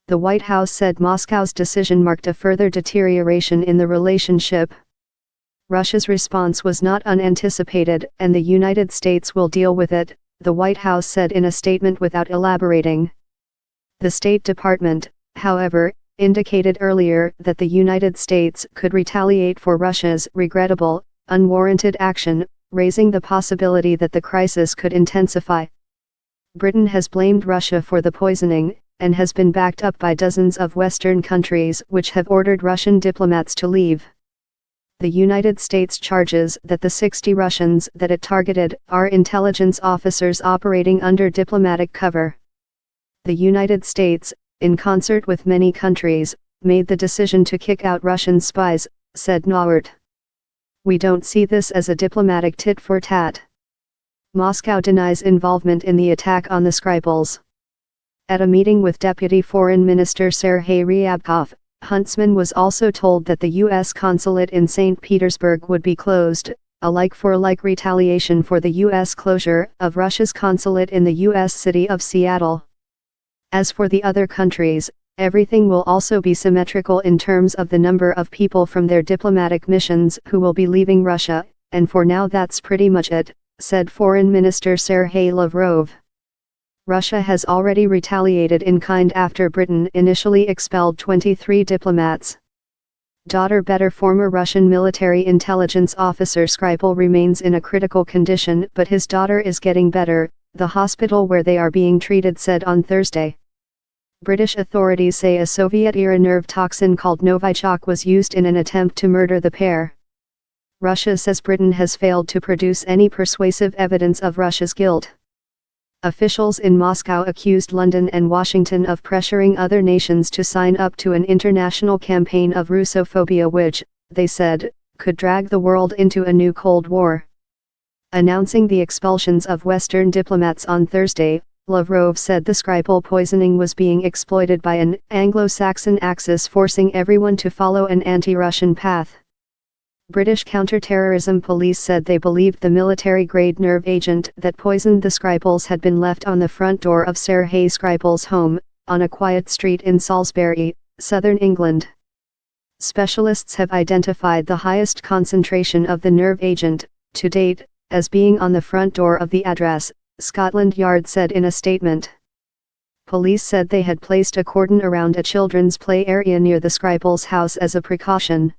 The White House said Moscow's decision marked a further deterioration in the relationship. Russia's response was not unanticipated, and the United States will deal with it, the White House said in a statement without elaborating. The State Department, however, indicated earlier that the United States could retaliate for Russia's regrettable, unwarranted action, raising the possibility that the crisis could intensify. Britain has blamed Russia for the poisoning, and has been backed up by dozens of Western countries which have ordered Russian diplomats to leave. The United States charges that the 60 Russians that it targeted are intelligence officers operating under diplomatic cover. The United States, in concert with many countries, made the decision to kick out Russian spies, said Nauert. We don't see this as a diplomatic tit-for-tat. Moscow denies involvement in the attack on the Skripals. At a meeting with Deputy Foreign Minister Sergei Ryabkov, Huntsman was also told that the U.S. consulate in St. Petersburg would be closed, a like-for-like retaliation for the U.S. closure of Russia's consulate in the U.S. city of Seattle. As for the other countries, everything will also be symmetrical in terms of the number of people from their diplomatic missions who will be leaving Russia, and for now that's pretty much it, said Foreign Minister Sergei Lavrov. Russia has already retaliated in kind after Britain initially expelled 23 diplomats. Better former Russian military intelligence officer Skripal remains in a critical condition, but his daughter is getting better, the hospital where they are being treated said on Thursday. British authorities say a Soviet-era nerve toxin called Novichok was used in an attempt to murder the pair. Russia says Britain has failed to produce any persuasive evidence of Russia's guilt. Officials in Moscow accused London and Washington of pressuring other nations to sign up to an international campaign of Russophobia which, they said, could drag the world into a new Cold War. Announcing the expulsions of Western diplomats on Thursday, Lavrov said the Skripal poisoning was being exploited by an Anglo-Saxon axis forcing everyone to follow an anti-Russian path. British counter-terrorism police said they believed the military-grade nerve agent that poisoned the Skripals had been left on the front door of Sergei Skripal's home, on a quiet street in Salisbury, southern England. Specialists have identified the highest concentration of the nerve agent, to date, as being on the front door of the address, Scotland Yard said in a statement. Police said they had placed a cordon around a children's play area near the Skripals' house as a precaution.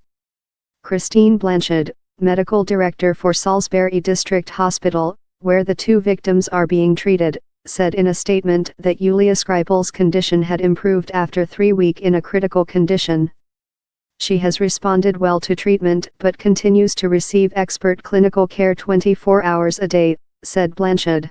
Christine Blanchard, medical director for Salisbury District Hospital, where the two victims are being treated, said in a statement that Yulia Skripal's condition had improved after 3 weeks in a critical condition. She has responded well to treatment but continues to receive expert clinical care 24 hours a day, said Blanchard.